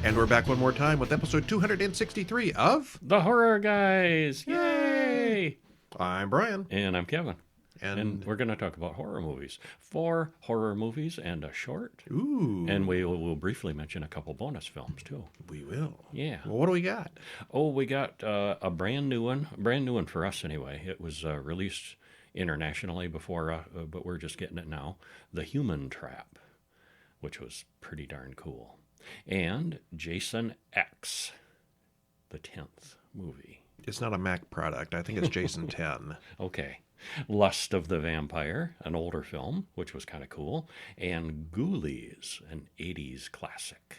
And we're back one more time with episode 263 of The Horror Guys! Yay! I'm Brian. And I'm Kevin. And we're going to talk about horror movies. 4 horror movies and a short. Ooh. And we will briefly mention a couple bonus films, too. We will. Yeah. Well, what do we got? Oh, we got a brand new one for us anyway. It was released internationally before, but we're just getting it now. The Human Trap, which was pretty darn cool. And Jason X, the 10th movie. It's not a Mac product. I think it's Jason 10. Okay. Lust of the Vampire, an older film, which was kind of cool. And Ghoulies, an 80s classic.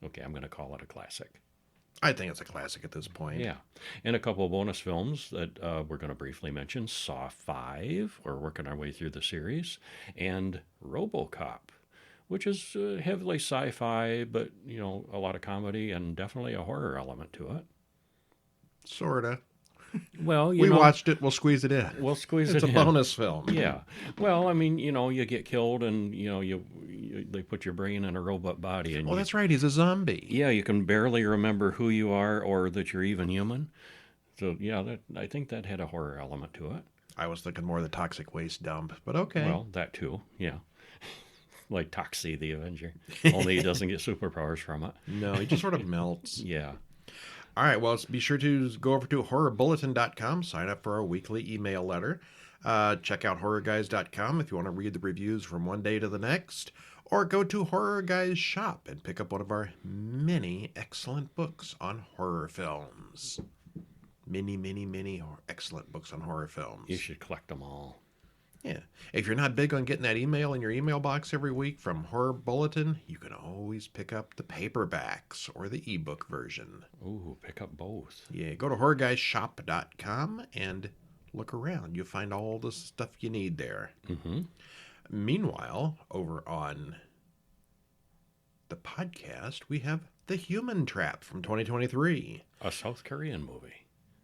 Okay, I'm going to call it a classic. I think it's a classic at this point. Yeah. And a couple of bonus films that we're going to briefly mention. Saw 5, we're working our way through the series. And Robocop, which is heavily sci-fi, but, you know, a lot of comedy and definitely a horror element to it. Sorta. Well, we watched it. We'll squeeze it in. We'll squeeze it in. It's a bonus film. Yeah. Well, I mean, you know, you get killed and, you know, they put your brain in a robot body. And that's right. He's a zombie. Yeah, you can barely remember who you are or that you're even human. So, yeah, I think that had a horror element to it. I was thinking more of the toxic waste dump, but okay. Well, that too, yeah. Like Toxie the Avenger, only he doesn't get superpowers from it. No, he just sort of melts. Yeah. All right, well, be sure to go over to horrorbulletin.com, sign up for our weekly email letter. Check out horrorguys.com if you want to read the reviews from one day to the next, or go to Horror Guys Shop and pick up one of our many excellent books on horror films. Many excellent books on horror films. You should collect them all. Yeah. If you're not big on getting that email in your email box every week from Horror Bulletin, you can always pick up the paperbacks or the ebook version. Ooh, pick up both. Yeah, go to horrorguysshop.com and look around. You'll find all the stuff you need there. Mm-hmm. Meanwhile, over on the podcast, we have The Human Trap from 2023. A South Korean movie.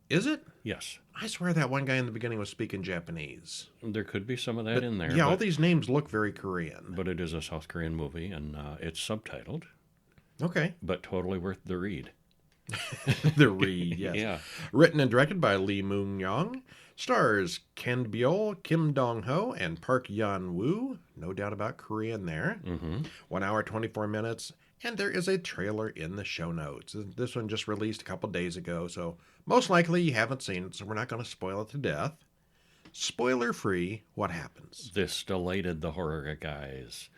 Is it? Yes. I swear that one guy in the beginning was speaking Japanese. There could be some of that in there. Yeah, all these names look very Korean. But it is a South Korean movie, and it's subtitled. Okay. But totally worth the read. The read, yes. Yeah. Written and directed by Lee Moon-young. Stars Ken Byul, Kim Dong-ho, and Park Yan-woo. No doubt about Korean there. Mm-hmm. 1 hour, 24 minutes. And there is a trailer in the show notes. This one just released a couple days ago, so most likely you haven't seen it, so we're not going to spoil it to death. Spoiler-free, what happens? This delighted the horror guys.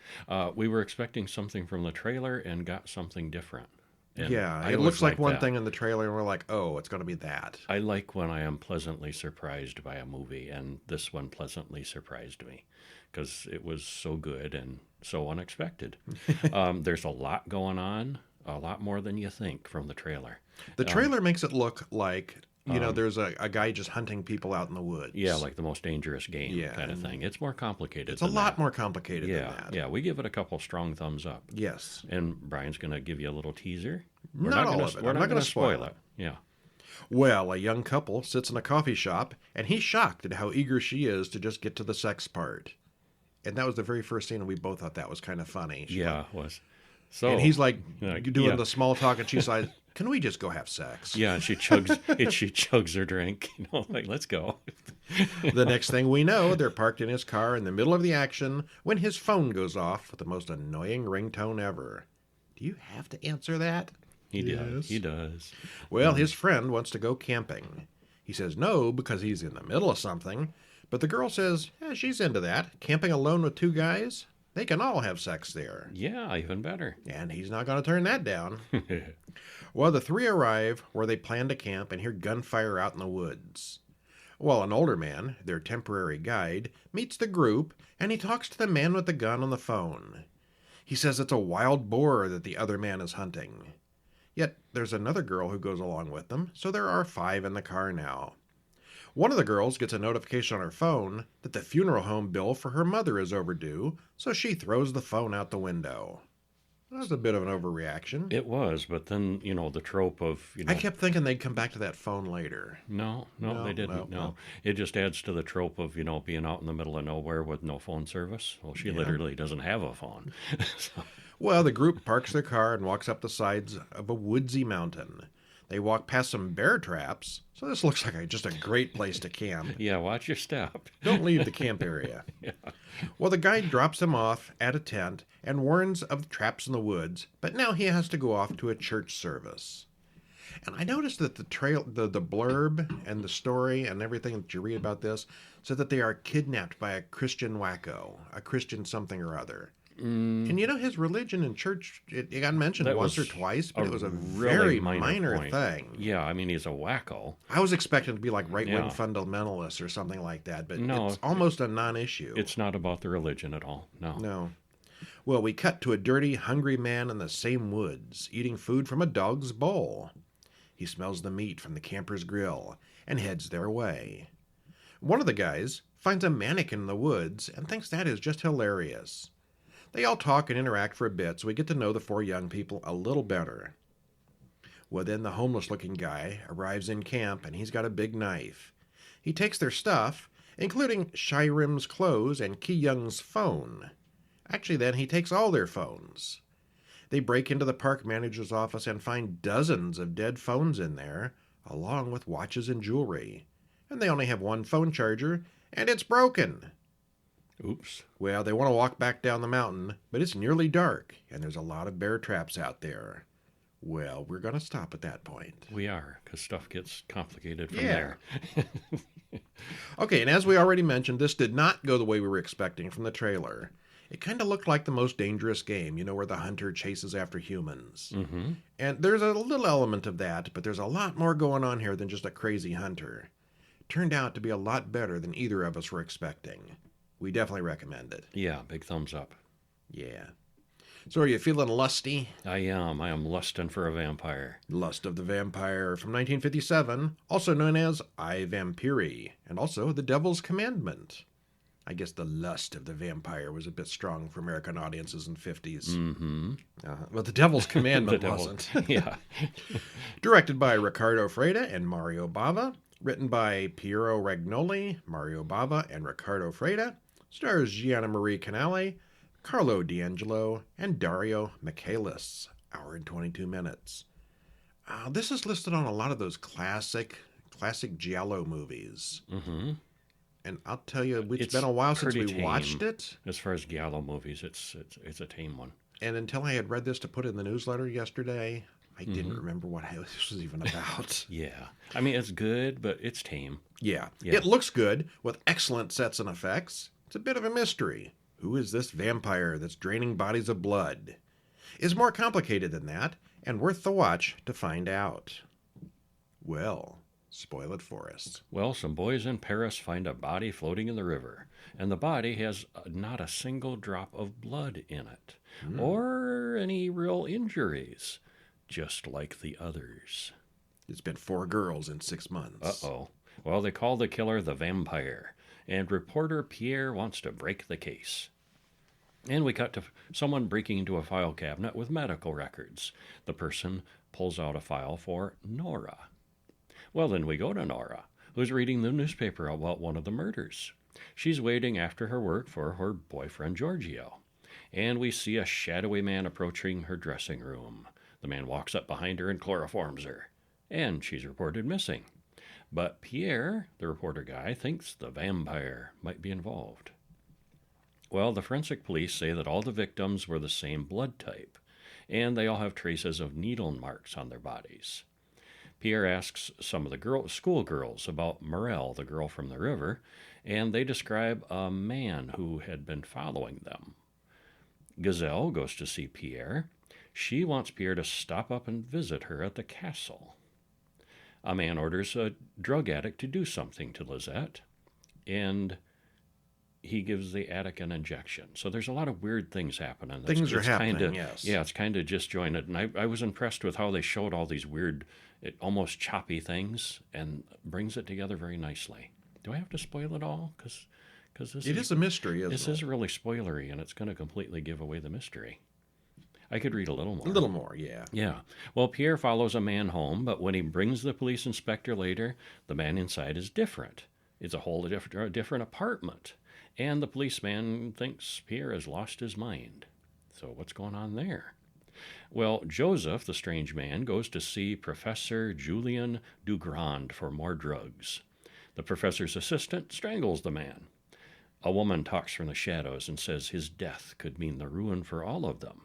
We were expecting something from the trailer and got something different. And yeah, it looks like one thing in the trailer, and we're like, oh, it's going to be that. I like when I am pleasantly surprised by a movie, and this one pleasantly surprised me because it was so good and so unexpected. There's a lot going on, a lot more than you think from the trailer. The trailer makes it look like, you know, there's a guy just hunting people out in the woods. Yeah, like the most dangerous game kind of thing. It's more complicated It's a lot more complicated than that. Yeah, we give it a couple strong thumbs up. Yes. And Brian's going to give you a little teaser. Not all of it. We're not going to spoil it. Yeah. Well, a young couple sits in a coffee shop, and he's shocked at how eager she is to just get to the sex part. And that was the very first scene, and we both thought that was kind of funny. It was. So, and he's like doing the small talk, and she's like, can we just go have sex? Yeah, and she chugs her drink. You know, like, let's go. The next thing we know, they're parked in his car in the middle of the action when his phone goes off with the most annoying ringtone ever. Do you have to answer that? He does. Well, his friend wants to go camping. He says no because he's in the middle of something. But the girl says, yeah, she's into that. Camping alone with 2 guys? They can all have sex there. Yeah, even better. And he's not going to turn that down. Well, the 3 arrive where they plan to camp and hear gunfire out in the woods. Well, an older man, their temporary guide, meets the group, and he talks to the man with the gun on the phone. He says it's a wild boar that the other man is hunting. Yet there's another girl who goes along with them, so there are 5 in the car now. One of the girls gets a notification on her phone that the funeral home bill for her mother is overdue, so she throws the phone out the window. That was a bit of an overreaction. It was, but then, you know, the trope of, you know... I kept thinking they'd come back to that phone later. No, they didn't. No. It just adds to the trope of, you know, being out in the middle of nowhere with no phone service. Well, she literally doesn't have a phone. So. Well, the group parks their car and walks up the sides of a woodsy mountain. They walk past some bear traps, so this looks like just a great place to camp. Yeah, watch your step. Don't leave the camp area. Yeah. Well, the guide drops them off at a tent and warns of the traps in the woods, but now he has to go off to a church service. And I noticed that the blurb and the story and everything that you read about this said that they are kidnapped by a Christian wacko, a Christian something or other. And you know, his religion and church, it got mentioned That once or was twice, but it was a really very minor point. thing. Yeah, I mean, he's a wacko. I was expecting to be like right-wing Yeah. fundamentalists or something like that, but No, it's almost a non-issue. It's not about the religion at all. No. No. Well, we cut to a dirty, hungry man in the same woods, eating food from a dog's bowl. He smells the meat from the camper's grill and heads their way. One of the guys finds a mannequin in the woods and thinks that is just hilarious. They all talk and interact for a bit, so we get to know the four young people a little better. Well, then the homeless-looking guy arrives in camp, and he's got a big knife. He takes their stuff, including Shyrim's clothes and Ki Young's phone. Actually, then, he takes all their phones. They break into the park manager's office and find dozens of dead phones in there, along with watches and jewelry. And they only have one phone charger, and it's broken. Oops. Well, they want to walk back down the mountain, but it's nearly dark, and there's a lot of bear traps out there. Well, we're going to stop at that point. We are, because stuff gets complicated from Yeah. there. Okay, and as we already mentioned, this did not go the way we were expecting from the trailer. It kind of looked like The Most Dangerous Game, you know, where the hunter chases after humans. Mm-hmm. And there's a little element of that, but there's a lot more going on here than just a crazy hunter. Turned out to be a lot better than either of us were expecting. We definitely recommend it. Yeah, big thumbs up. Yeah. So are you feeling lusty? I am. I am lusting for a vampire. Lust of the Vampire from 1957, also known as I, Vampiri, and also The Devil's Commandment. I guess the lust of the vampire was a bit strong for American audiences in the 50s. Mm-hmm. Well, The Devil's Commandment wasn't. Yeah. Directed by Riccardo Freda and Mario Bava. Written by Piero Ragnoli, Mario Bava, and Riccardo Freda. Stars Gianna Marie Canale, Carlo D'Angelo, and Dario Michaelis. Hour and 22 minutes. This is listed on a lot of those classic giallo movies. Mm-hmm. And I'll tell you, it's It's been a while since pretty we watched tame. it. As far as giallo movies, it's a tame one. And until I had read this to put in the newsletter yesterday, I didn't remember what this was even about. Yeah. I mean, it's good, but it's tame. Yeah. Yeah. It looks good with excellent sets and effects. It's a bit of a mystery. Who is this vampire that's draining bodies of blood? It's more complicated than that, and worth the watch to find out. Well, spoil it for us. Well, some boys in Paris find a body floating in the river, and the body has not a single drop of blood in it, or any real injuries, just like the others. It's been 4 girls in 6 months. Uh-oh. Well, they call the killer the vampire, and reporter Pierre wants to break the case. And we cut to someone breaking into a file cabinet with medical records. The person pulls out a file for Nora. Well, then we go to Nora, who's reading the newspaper about one of the murders. She's waiting after her work for her boyfriend Giorgio. And we see a shadowy man approaching her dressing room. The man walks up behind her and chloroforms her. And she's reported missing. But Pierre, the reporter guy, thinks the vampire might be involved. Well, the forensic police say that all the victims were the same blood type, and they all have traces of needle marks on their bodies. Pierre asks some of the schoolgirls about Morel, the girl from the river, and they describe a man who had been following them. Gazelle goes to see Pierre. She wants Pierre to stop up and visit her at the castle. A man orders a drug addict to do something to Lisette, and he gives the addict an injection. So there's a lot of weird things happening. Things are happening, yes. Yeah, it's kind of disjointed. And I was impressed with how they showed all these weird, almost choppy things and brings it together very nicely. Do I have to spoil it all? Because this It is a mystery, isn't this it? is really spoilery, and it's going to completely give away the mystery. I could read a little more. A little more, yeah. Yeah. Well, Pierre follows a man home, but when he brings the police inspector later, the man inside is different. It's a whole different apartment. And the policeman thinks Pierre has lost his mind. So what's going on there? Well, Joseph, the strange man, goes to see Professor Julien Dugrand for more drugs. The professor's assistant strangles the man. A woman talks from the shadows and says his death could mean the ruin for all of them.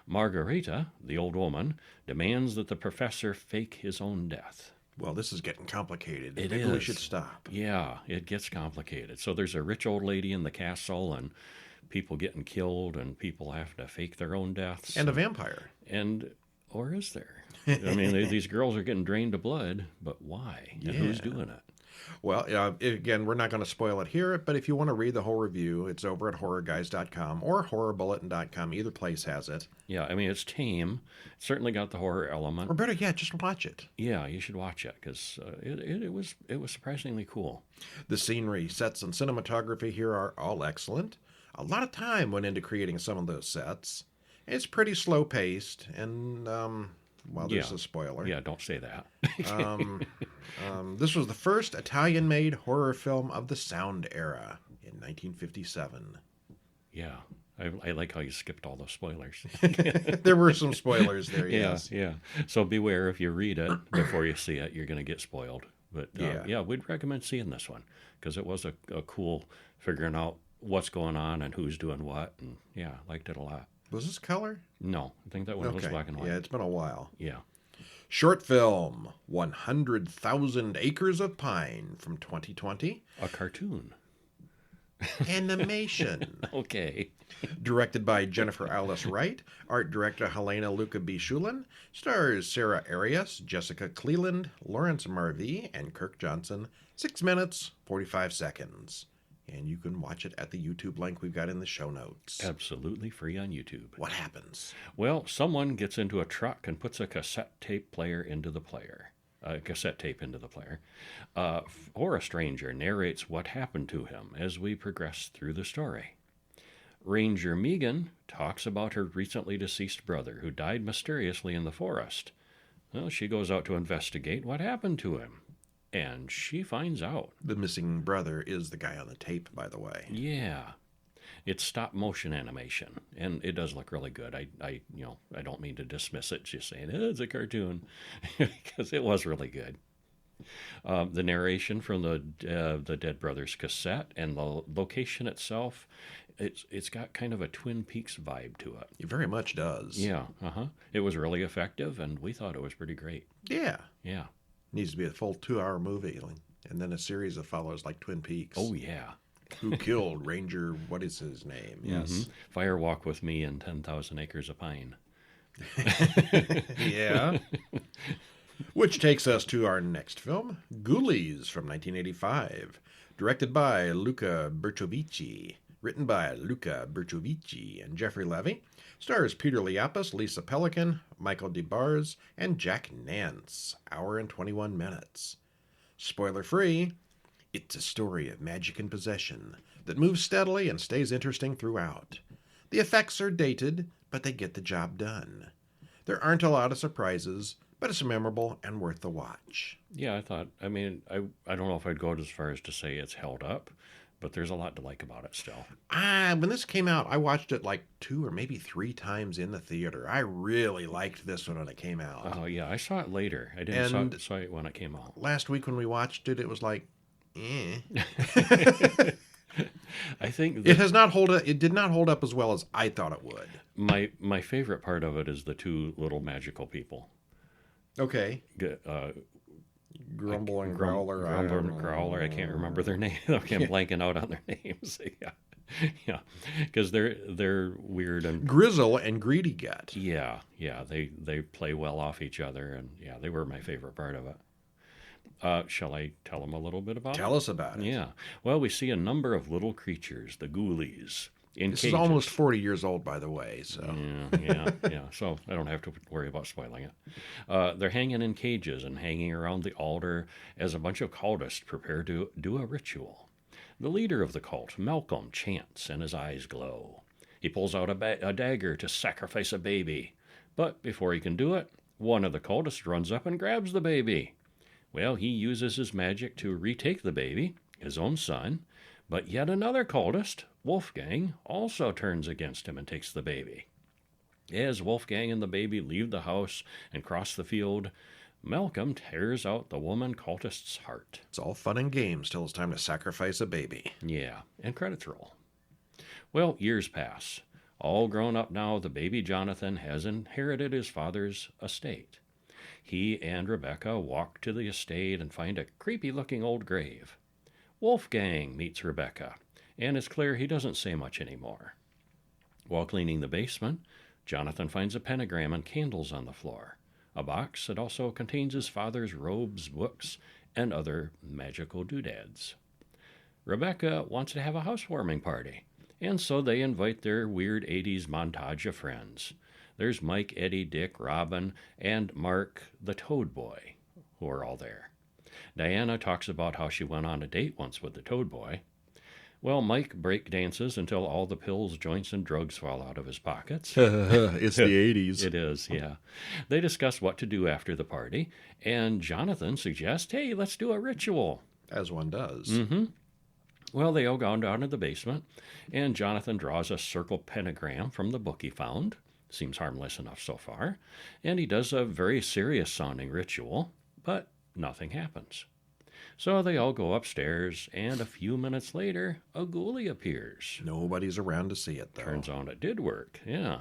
Margarita, the old woman, demands that the professor fake his own death. Well, this is getting complicated. It Maybe we is. should stop. Yeah, it gets complicated. So there's a rich old lady in the castle, and people getting killed, and people have to fake their own deaths. And a vampire. Or is there? I mean, these girls are getting drained of blood, but why? And who's doing it? Well, again, we're not going to spoil it here, but if you want to read the whole review, it's over at horrorguys.com or horrorbulletin.com. Either place has it. Yeah, I mean, it's tame. It's certainly got the horror element. Or better yet, just watch it. Yeah, you should watch it because it was surprisingly cool. The scenery, sets, and cinematography here are all excellent. A lot of time went into creating some of those sets. It's pretty slow-paced, and, well, there's a spoiler. Yeah, don't say that. This was the first Italian-made horror film of the sound era in 1957. Yeah, I like how you skipped all those spoilers. There were some spoilers there, yes. Yeah. So beware if you read it before you see it, you're going to get spoiled. But yeah, we'd recommend seeing this one because it was a cool figuring out what's going on and who's doing what. And yeah, liked it a lot. Was this color? No, I think that one was black and white. Yeah, it's been a while. Yeah. Short film, 100,000 Acres of Pine from 2020. A cartoon. Animation. Okay. Directed by Jennifer Alice Wright. Art director Helena Luca B. Shulin. Stars Sarah Arias, Jessica Cleland, Lawrence Marvey, and Kirk Johnson. 6 minutes, 45 seconds. And you can watch it at the YouTube link we've got in the show notes. Absolutely free on YouTube. What happens? Well, someone gets into a truck and puts a cassette tape into the player. Or a stranger narrates what happened to him as we progress through the story. Ranger Megan talks about her recently deceased brother who died mysteriously in the forest. Well, she goes out to investigate what happened to him. And she finds out. The missing brother is the guy on the tape, by the way. Yeah. It's stop motion animation, and it does look really good. I don't mean to dismiss it, just saying it's a cartoon, because it was really good. The narration from the Dead Brothers cassette and the location itself, it's got kind of a Twin Peaks vibe to it. It very much does. Yeah. It was really effective, and we thought it was pretty great. Yeah. Yeah. Needs to be a full 2-hour movie, and then a series that follows like Twin Peaks. Oh, yeah. Who killed Ranger, what is his name? Yes. Mm-hmm. Fire Walk with Me and 10,000 Acres of Pine. Yeah. Which takes us to our next film, Ghoulies from 1985. Directed by Luca Bertovici. Written by Luca Bertovici and Jeffrey Levy. Stars Peter Liapis, Lisa Pelican, Michael DeBars, and Jack Nance. Hour and 21 minutes. Spoiler-free, it's a story of magic and possession that moves steadily and stays interesting throughout. The effects are dated, but they get the job done. There aren't a lot of surprises, but it's memorable and worth the watch. Yeah, I don't know if I'd go as far as to say it's held up, but there's a lot to like about it still. When this came out, I watched it like 2 or maybe 3 times in the theater. I really liked this one when it came out. Oh, yeah, I saw it later. I didn't saw it when it came out. Last week when we watched it, it was like, eh. I think it did not hold up as well as I thought it would. My favorite part of it is the 2 little magical people. Okay. Grumble and Growler. Grumble and Growler. I can't remember their name. I'm blanking out on their names. Yeah, because they're weird and Grizzle and Greedy Gut. Yeah. They play well off each other, and yeah, they were my favorite part of it. Shall I tell them a little bit about it? Tell us about it. Yeah. Well, we see a number of little creatures, the Ghoulies. This is almost 40 years old, by the way. So yeah. So I don't have to worry about spoiling it. They're hanging in cages and hanging around the altar as a bunch of cultists prepare to do a ritual. The leader of the cult, Malcolm, chants and his eyes glow. He pulls out a dagger to sacrifice a baby. But before he can do it, one of the cultists runs up and grabs the baby. Well, he uses his magic to retake the baby, his own son, but yet another cultist, Wolfgang, also turns against him and takes the baby. As Wolfgang and the baby leave the house and cross the field, Malcolm tears out the woman cultist's heart. It's all fun and games till it's time to sacrifice a baby. Yeah, and credits roll. Well, years pass. All grown up now, the baby Jonathan has inherited his father's estate. He and Rebecca walk to the estate and find a creepy-looking old grave. Wolfgang meets Rebecca, and it's clear he doesn't say much anymore. While cleaning the basement, Jonathan finds a pentagram and candles on the floor, a box that also contains his father's robes, books, and other magical doodads. Rebecca wants to have a housewarming party, and so they invite their weird 80s montage of friends. There's Mike, Eddie, Dick, Robin, and Mark, the Toad Boy, who are all there. Diana talks about how she went on a date once with the Toad Boy. Well, Mike break dances until all the pills, joints, and drugs fall out of his pockets. It's the 80s. It is, yeah. They discuss what to do after the party, and Jonathan suggests, hey, let's do a ritual. As one does. Mm-hmm. Well, they all go down to the basement, and Jonathan draws a circle pentagram from the book he found. Seems harmless enough so far. And he does a very serious-sounding ritual, but nothing happens. So they all go upstairs, and a few minutes later, a ghoulie appears. Nobody's around to see it, though. Turns out it did work, yeah.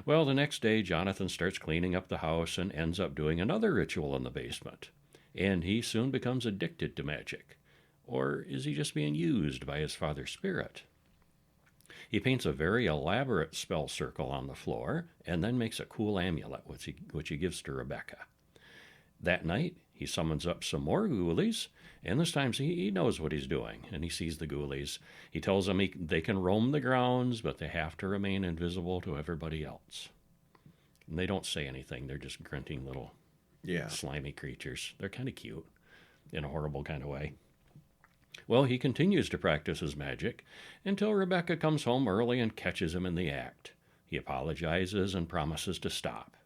Well, the next day, Jonathan starts cleaning up the house and ends up doing another ritual in the basement. And he soon becomes addicted to magic. Or is he just being used by his father's spirit? He paints a very elaborate spell circle on the floor and then makes a cool amulet, which he gives to Rebecca. That night, he summons up some more ghoulies, and this time he knows what he's doing, and he sees the ghoulies. He tells them they can roam the grounds, but they have to remain invisible to everybody else. And they don't say anything. They're just grunting little slimy creatures. They're kind of cute in a horrible kind of way. Well, he continues to practice his magic until Rebecca comes home early and catches him in the act. He apologizes and promises to stop.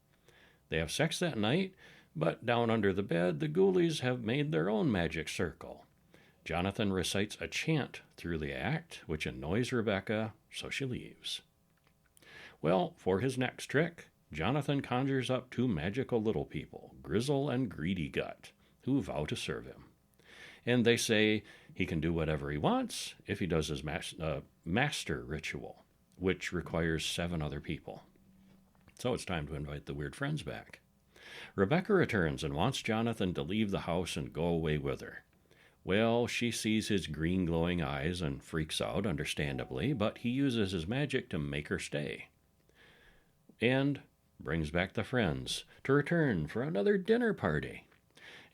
They have sex that night, but down under the bed, the ghoulies have made their own magic circle. Jonathan recites a chant through the act, which annoys Rebecca, so she leaves. Well, for his next trick, Jonathan conjures up two magical little people, Grizzle and Greedy Gut, who vow to serve him. And they say he can do whatever he wants if he does his master ritual, which requires 7 other people. So it's time to invite the weird friends back. Rebecca returns and wants Jonathan to leave the house and go away with her. Well, she sees his green glowing eyes and freaks out, understandably, but he uses his magic to make her stay. And brings back the friends to return for another dinner party.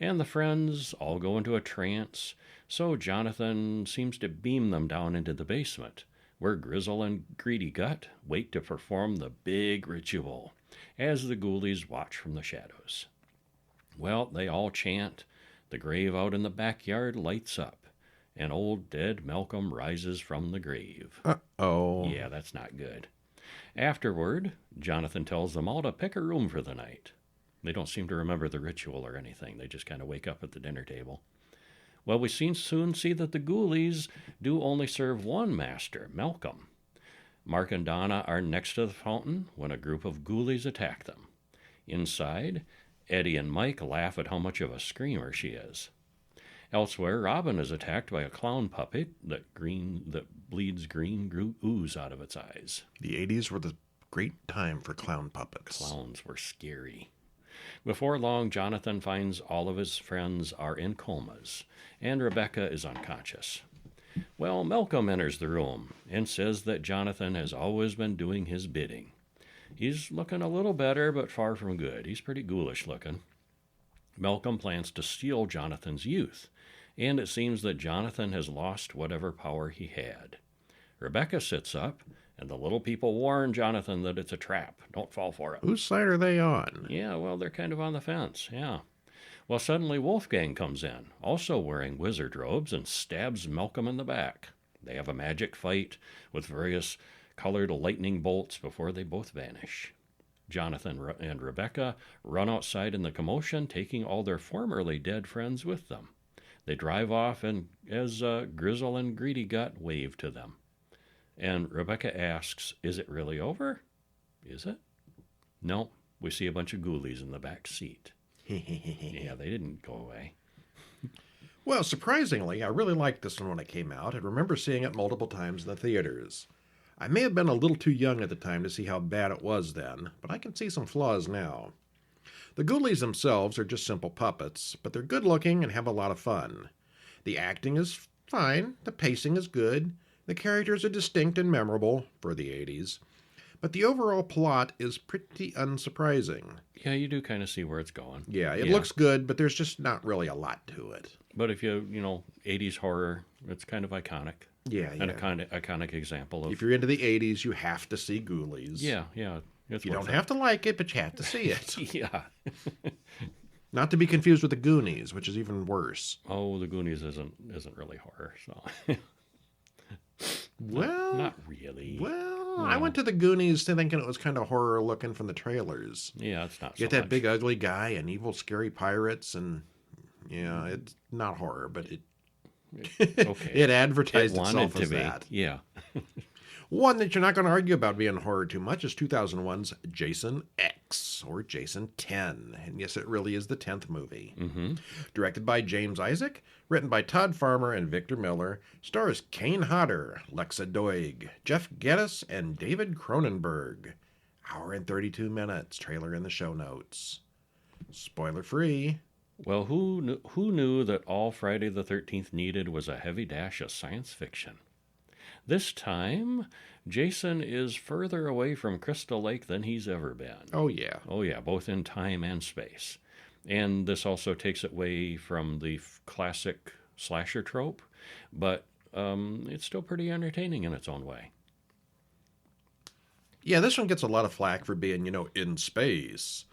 And the friends all go into a trance, so Jonathan seems to beam them down into the basement, where Grizzle and Greedy Gut wait to perform the big ritual, as the ghoulies watch from the shadows. Well, they all chant, the grave out in the backyard lights up, and old dead Malcolm rises from the grave. Uh-oh. Yeah, that's not good. Afterward, Jonathan tells them all to pick a room for the night. They don't seem to remember the ritual or anything. They just kind of wake up at the dinner table. Well, we soon see that the ghoulies do only serve one master, Malcolm. Mark and Donna are next to the fountain when a group of ghoulies attack them. Inside, Eddie and Mike laugh at how much of a screamer she is. Elsewhere, Robin is attacked by a clown puppet that bleeds green ooze out of its eyes. The 80s were the great time for clown puppets. Clowns were scary. Before long, Jonathan finds all of his friends are in comas, and Rebecca is unconscious. Well, Malcolm enters the room and says that Jonathan has always been doing his bidding. He's looking a little better, but far from good. He's pretty ghoulish looking. Malcolm plans to steal Jonathan's youth, and it seems that Jonathan has lost whatever power he had. Rebecca sits up, and the little people warn Jonathan that it's a trap. Don't fall for it. Whose side are they on? Yeah, well, they're kind of on the fence, yeah. Well, suddenly Wolfgang comes in, also wearing wizard robes, and stabs Malcolm in the back. They have a magic fight with various colored lightning bolts before they both vanish. Jonathan and Rebecca run outside in the commotion, taking all their formerly dead friends with them. They drive off, and as Grizzle and Greedy Gut wave to them. And Rebecca asks, is it really over? Is it? No, we see a bunch of ghoulies in the back seat. Yeah, they didn't go away. Well, surprisingly, I really liked this one when it came out and remember seeing it multiple times in the theaters. I may have been a little too young at the time to see how bad it was then, but I can see some flaws now. The Ghoulies themselves are just simple puppets, but they're good looking and have a lot of fun. The acting is fine, the pacing is good, the characters are distinct and memorable for the 80s, but the overall plot is pretty unsurprising. Yeah, you do kind of see where it's going. Yeah, it looks good, but there's just not really a lot to it. But if you 80s horror, it's kind of iconic. Yeah, And a kind of iconic example of. If you're into the 80s, you have to see Ghoulies. Yeah. You don't have to like it, but you have to see it. Yeah. Not to be confused with the Goonies, which is even worse. Oh, the Goonies isn't really horror, so. Well, not really. Well, I went to the Goonies thinking it was kind of horror looking from the trailers. Yeah, it's not. Get so that much. big ugly guy and evil scary pirates, and yeah, it's not horror, but it Okay. it advertised It wanted itself to as be. that. Yeah. One that you're not going to argue about being horror too much is 2001's Jason X, or Jason 10. And yes, it really is the 10th movie. Mm-hmm. Directed by James Isaac, written by Todd Farmer and Victor Miller, stars Kane Hodder, Lexa Doig, Jeff Geddes, and David Cronenberg. Hour and 32 minutes, trailer in the show notes. Spoiler free. Well, who knew that all Friday the 13th needed was a heavy dash of science fiction? This time, Jason is further away from Crystal Lake than he's ever been. Oh, yeah. Oh, yeah, both in time and space. And this also takes it away from the classic slasher trope, but it's still pretty entertaining in its own way. Yeah, this one gets a lot of flack for being, in space.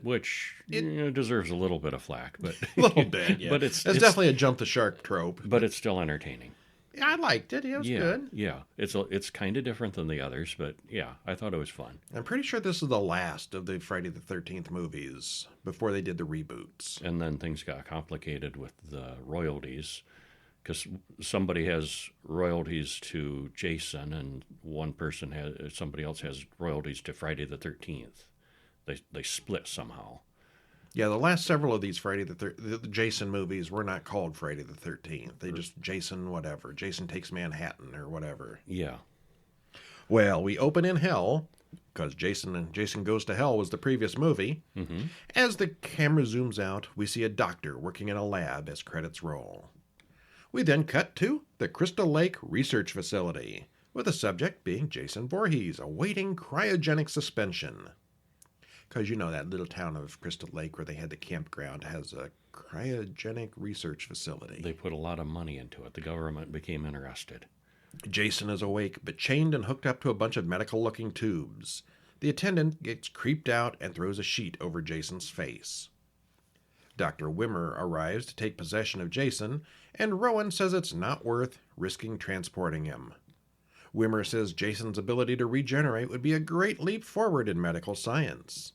Which deserves a little bit of flack, but A little bit, yeah. But it's definitely a jump the shark trope. But it's still entertaining. Yeah, I liked it. It was good. Yeah, it's kind of different than the others, but yeah, I thought it was fun. I'm pretty sure this is the last of the Friday the 13th movies before they did the reboots. And then things got complicated with the royalties, because somebody has royalties to Jason, and somebody else has royalties to Friday the 13th. They split somehow. Yeah, the last several of these the Jason movies were not called Friday the 13th. They just Jason whatever. Jason Takes Manhattan or whatever. Yeah. Well, we open in hell, because Jason Goes to Hell was the previous movie. Mm-hmm. As the camera zooms out, we see a doctor working in a lab as credits roll. We then cut to the Crystal Lake Research Facility, with the subject being Jason Voorhees, awaiting cryogenic suspension. Because that little town of Crystal Lake where they had the campground has a cryogenic research facility. They put a lot of money into it. The government became interested. Jason is awake, but chained and hooked up to a bunch of medical-looking tubes. The attendant gets creeped out and throws a sheet over Jason's face. Dr. Wimmer arrives to take possession of Jason, and Rowan says it's not worth risking transporting him. Wimmer says Jason's ability to regenerate would be a great leap forward in medical science.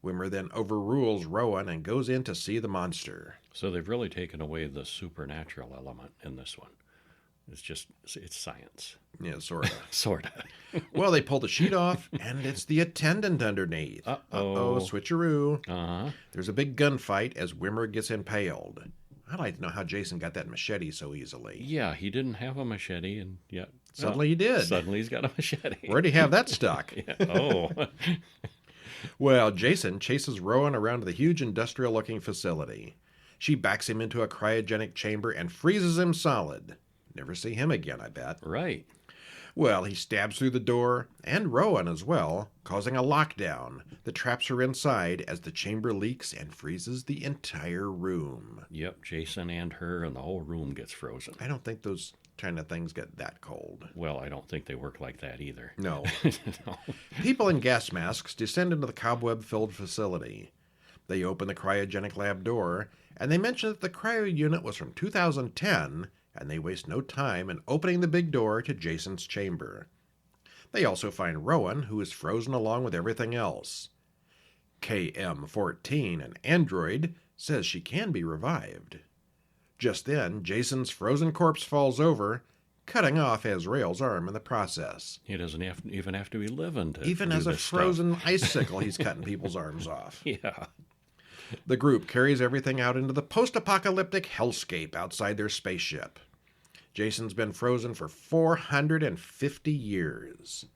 Wimmer then overrules Rowan and goes in to see the monster. So they've really taken away the supernatural element in this one. It's science. Yeah, sort of. Sort of. Well, they pull the sheet off, and it's the attendant underneath. Uh-oh. Switcheroo. Uh-huh. There's a big gunfight as Wimmer gets impaled. I'd like to know how Jason got that machete so easily. Yeah, he didn't have a machete, and yet Suddenly he did. Suddenly he's got a machete. Where'd he have that stuck? Yeah. Oh. Well, Jason chases Rowan around the huge industrial-looking facility. She backs him into a cryogenic chamber and freezes him solid. Never see him again, I bet. Right. Well, he stabs through the door, and Rowan as well, causing a lockdown that traps her inside as the chamber leaks and freezes the entire room. Yep, Jason and her and the whole room gets frozen. I don't think those kind of things get that cold. Well, I don't think they work like that either. No. No. People in gas masks descend into the cobweb-filled facility. They open the cryogenic lab door, and they mention that the cryo unit was from 2010, and they waste no time in opening the big door to Jason's chamber. They also find Rowan, who is frozen along with everything else. KM-14, an android, says she can be revived. Just then, Jason's frozen corpse falls over, cutting off Azrael's arm in the process. He doesn't even have to be living to Even do as a this stuff. frozen icicle, he's cutting people's arms off. Yeah. The group carries everything out into the post-apocalyptic hellscape outside their spaceship. Jason's been frozen for 450 years.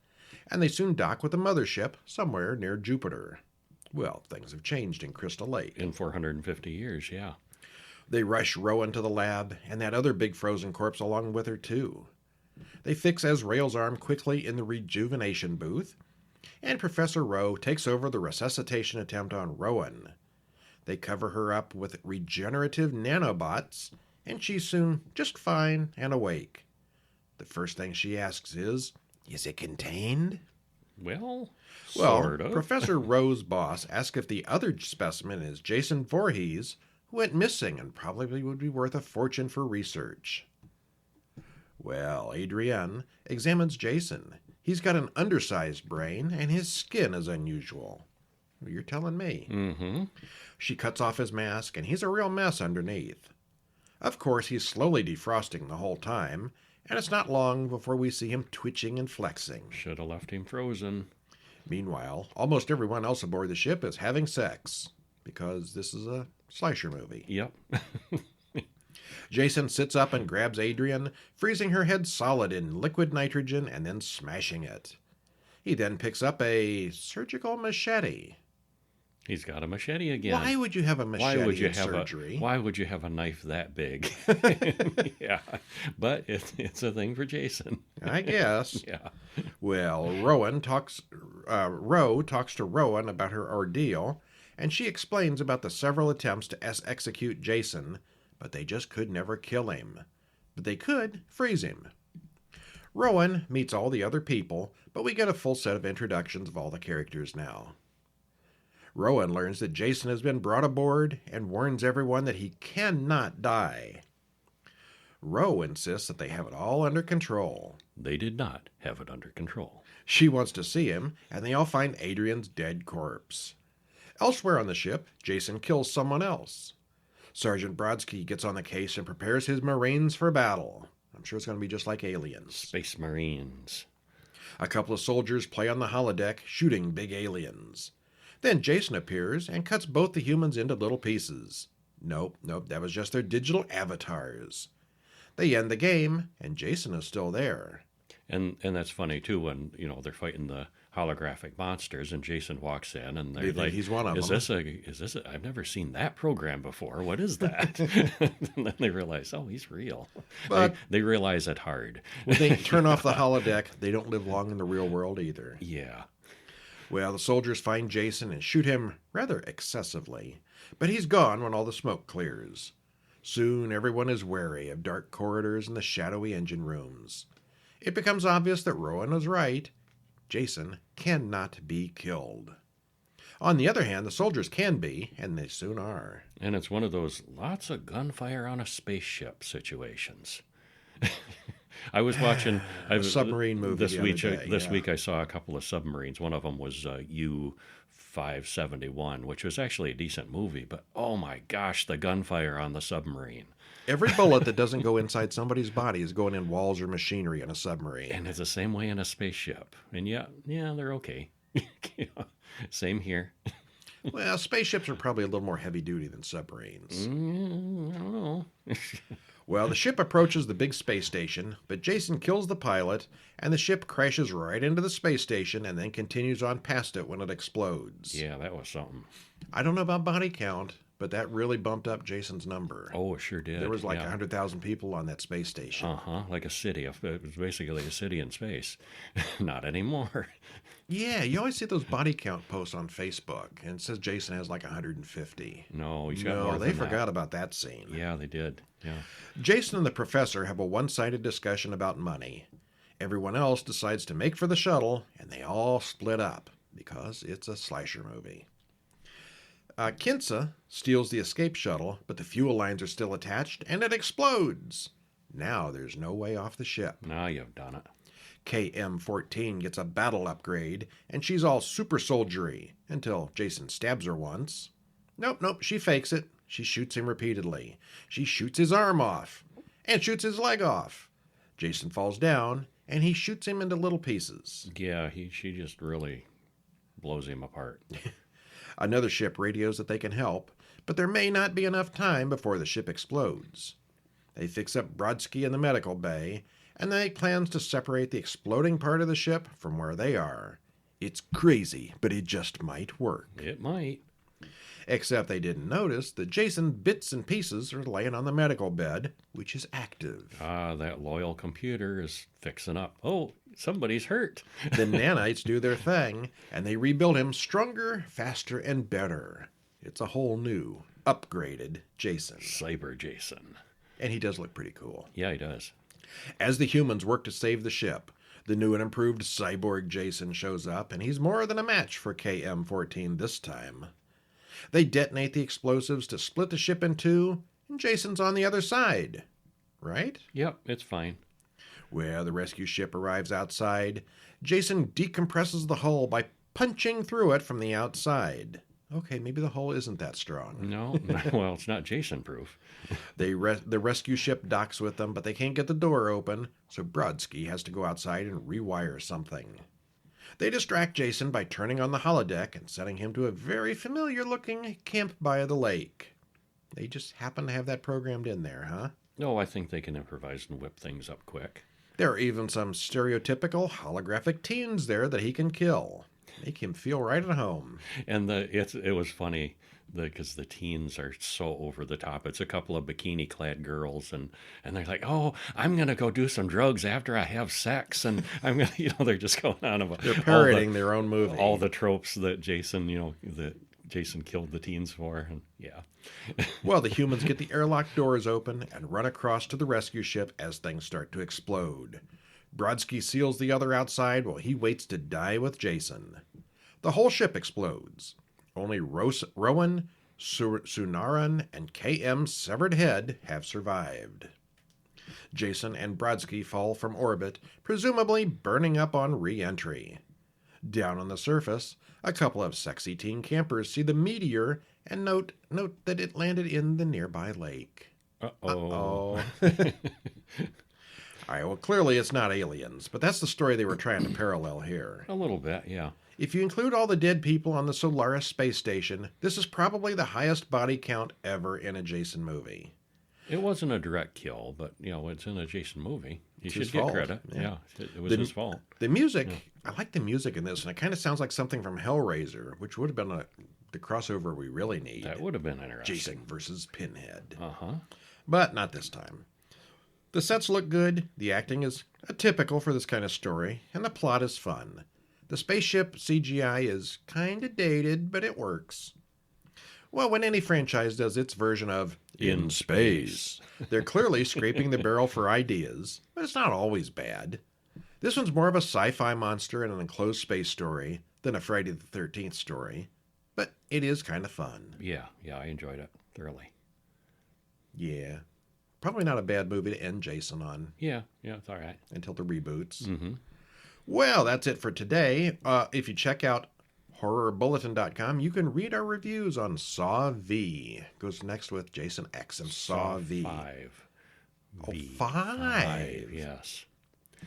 And they soon dock with the mothership somewhere near Jupiter. Well, things have changed in Crystal Lake. In 450 years, yeah. They rush Rowan to the lab, and that other big frozen corpse along with her, too. They fix Azrael's arm quickly in the rejuvenation booth, and Professor Rowe takes over the resuscitation attempt on Rowan. They cover her up with regenerative nanobots, and she's soon just fine and awake. The first thing she asks is it contained? Well, Well, sort of. Professor Rowe's boss asks if the other specimen is Jason Voorhees, who went missing and probably would be worth a fortune for research. Well, Adrienne examines Jason. He's got an undersized brain, and his skin is unusual. You're telling me. Mm-hmm. She cuts off his mask, and he's a real mess underneath. Of course, he's slowly defrosting the whole time, and it's not long before we see him twitching and flexing. Should have left him frozen. Meanwhile, almost everyone else aboard the ship is having sex, because this is a slasher movie. Yep. Jason sits up and grabs Adrienne, freezing her head solid in liquid nitrogen and then smashing it. He then picks up a surgical machete. He's got a machete again. Why would you have a machete Why would you in have surgery? why would you have a knife that big? Yeah, but it's a thing for Jason. I guess. Yeah. Well, Rowe talks to Rowan about her ordeal, and she explains about the several attempts to execute Jason, but they just could never kill him. But they could freeze him. Rowan meets all the other people, but we get a full set of introductions of all the characters now. Rowan learns that Jason has been brought aboard and warns everyone that he cannot die. Rowe insists that they have it all under control. They did not have it under control. She wants to see him, and they all find Adrian's dead corpse. Elsewhere on the ship, Jason kills someone else. Sergeant Brodsky gets on the case and prepares his Marines for battle. I'm sure it's going to be just like Aliens. Space Marines. A couple of soldiers play on the holodeck, shooting big aliens. Then Jason appears and cuts both the humans into little pieces. Nope, that was just their digital avatars. They end the game, and Jason is still there. And that's funny too when they're fighting the holographic monsters and Jason walks in and they're They think like, he's one of is them." this a, I've never seen that program before. What is that? And then they realize, oh, he's real. But- they realize it hard. When they turn off the holodeck, they don't live long in the real world either. Yeah. Well, the soldiers find Jason and shoot him rather excessively, but he's gone when all the smoke clears. Soon everyone is wary of dark corridors and the shadowy engine rooms. It becomes obvious that Rowan was right. Jason cannot be killed. On the other hand, the soldiers can be, and they soon are. And it's one of those lots of gunfire on a spaceship situations. I was watching A submarine movie this the other week. day, This yeah. week, I saw a couple of submarines. One of them was U-571, which was actually a decent movie. But oh my gosh, the gunfire on the submarine! Every bullet that doesn't go inside somebody's body is going in walls or machinery in a submarine. And it's the same way in a spaceship. And yeah, they're okay. Same here. Well, spaceships are probably a little more heavy duty than submarines. I don't know. Well, the ship approaches the big space station, but Jason kills the pilot, and the ship crashes right into the space station and then continues on past it when it explodes. Yeah, that was something. I don't know about body count, but that really bumped up Jason's number. Oh, it sure did. There was like yeah. 100,000 people on that space station. Like a city. It was basically a city in space. Not anymore. Yeah, you always see those body count posts on Facebook, and it says Jason has like 150. No, he's got No, more they than forgot about that scene. that. Yeah, they did. Yeah. Jason and the professor have a one-sided discussion about money. Everyone else decides to make for the shuttle, and they all split up, because it's a slasher movie. Kinsa steals the escape shuttle, but the fuel lines are still attached, and it explodes. Now there's no way off the ship. Now you've done it. KM-14 gets a battle upgrade, and she's all super soldiery, until Jason stabs her once. Nope, she fakes it. She shoots him repeatedly. She shoots his arm off, and shoots his leg off. Jason falls down, and he shoots him into little pieces. Yeah, she just really blows him apart. Another ship radios that they can help, but there may not be enough time before the ship explodes. They fix up Brodsky in the medical bay, and they make plans to separate the exploding part of the ship from where they are. It's crazy, but it just might work. It might. Except they didn't notice that Jason's bits and pieces are laying on the medical bed, which is active. Ah, that loyal computer is fixing up. Oh, somebody's hurt. The nanites do their thing, and they rebuild him stronger, faster, and better. It's a whole new, upgraded Jason. Cyber Jason. And he does look pretty cool. Yeah, he does. As the humans work to save the ship, the new and improved cyborg Jason shows up, and he's more than a match for KM-14 this time. They detonate the explosives to split the ship in two, and Jason's on the other side. Right? Yep, it's fine. Well, the rescue ship arrives outside. Jason decompresses the hull by punching through it from the outside. Okay, maybe the hull isn't that strong. No, well, it's not Jason-proof. The rescue ship docks with them, but they can't get the door open, so Brodsky has to go outside and rewire something. They distract Jason by turning on the holodeck and setting him to a very familiar-looking camp by the lake. They just happen to have that programmed in there, huh? No, I think they can improvise and whip things up quick. There are even some stereotypical holographic teens there that he can kill. Make him feel right at home. And it was funny because the teens are so over the top. It's a couple of bikini-clad girls, and they're like, "Oh, I'm gonna go do some drugs after I have sex," and I'm gonna, they're just going on about. They're parodying their own movie. All the tropes that Jason, that Jason killed the teens for, and yeah. Well, the humans get the airlock doors open and run across to the rescue ship as things start to explode. Brodsky seals the other outside while he waits to die with Jason. The whole ship explodes. Only Rowan, Sunaran, and KM's severed head have survived. Jason and Brodsky fall from orbit, presumably burning up on re-entry. Down on the surface, a couple of sexy teen campers see the meteor and note that it landed in the nearby lake. Uh-oh. All right, well, clearly it's not aliens, but that's the story they were trying to parallel here. A little bit, yeah. If you include all the dead people on the Solaris space station, this is probably the highest body count ever in a Jason movie. It wasn't a direct kill, but, it's in a Jason movie. He It's should his get fault. credit. Yeah. Yeah, it was his fault. The music, I like the music in this, and it kind of sounds like something from Hellraiser, which would have been the crossover we really need. That would have been interesting. Jason versus Pinhead. Uh-huh. But not this time. The sets look good, the acting is atypical for this kind of story, and the plot is fun. The spaceship CGI is kind of dated, but it works. Well, when any franchise does its version of In space. they're clearly scraping the barrel for ideas, but it's not always bad. This one's more of a sci-fi monster in an enclosed space story than a Friday the 13th story, but it is kind of fun. Yeah, I enjoyed it thoroughly. Yeah. Probably not a bad movie to end Jason on Yeah, it's all right. until the reboots. Mm-hmm. Well, that's it for today. If you check out horrorbulletin.com, you can read our reviews on Saw V. Goes next with Jason X and Saw V. 5. Oh, V. 5. Yes.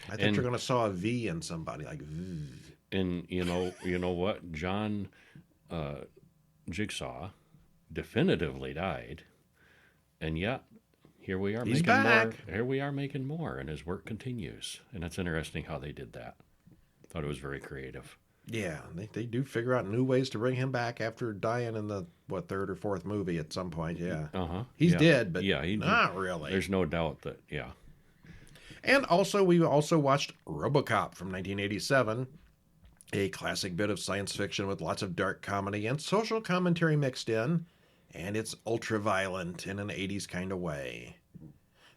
I thought you were going to saw a V in somebody, like V. And you know what? John Jigsaw definitively died, and yet here we are He's making back. more. Here we are making more, and his work continues. And it's interesting how they did that. Thought it was very creative. Yeah, they do figure out new ways to bring him back after dying in the, third or fourth movie at some point, yeah. Uh-huh. He's Yeah. dead, but Yeah, not really. There's no doubt that, yeah. And also, we also watched Robocop from 1987, a classic bit of science fiction with lots of dark comedy and social commentary mixed in, and it's ultra-violent in an 80s kind of way.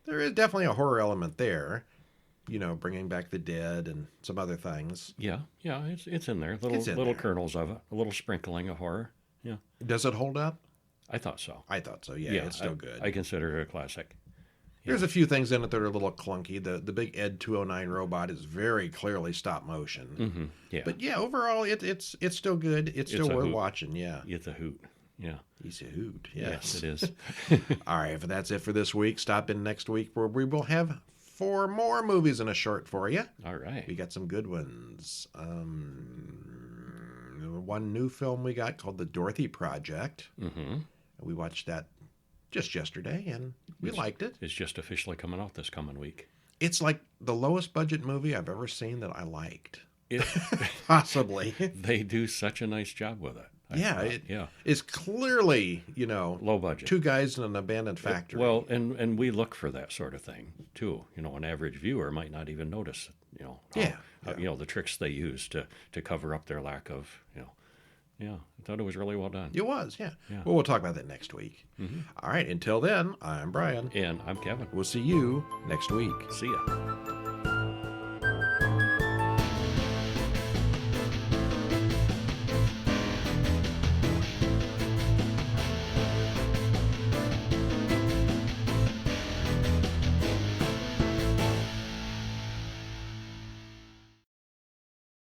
There is definitely a horror element there, bringing back the dead and some other things. Yeah, it's in there. Little kernels of it, a little sprinkling of horror. Yeah. Does it hold up? I thought so. I thought so, yeah it's still good. I consider it a classic. There's a few things in it that are a little clunky. The big Ed 209 robot is very clearly stop motion. Mm-hmm. Yeah. But yeah, overall, it's still good. It's still a worth hoot. watching, yeah. It's a hoot. Yeah. He's a hoot, Yes, yes. it is. All right, but that's it for this week. Stop in next week where we will have 4 more movies and a short for you. All right. We got some good ones. One new film we got called The Dorothy Project. Mm-hmm. We watched that just yesterday, and we liked it. It's just officially coming out this coming week. It's like the lowest budget movie I've ever seen that I liked. It, Possibly. They do such a nice job with it. It's clearly, low budget. 2 guys in an abandoned factory. Well, and we look for that sort of thing too. An average viewer might not even notice. The tricks they use to cover up their lack of. Yeah, I thought it was really well done. It was, yeah. Well, we'll talk about that next week. Mm-hmm. All right. Until then, I'm Brian, and I'm Kevin. We'll see you next week. See ya.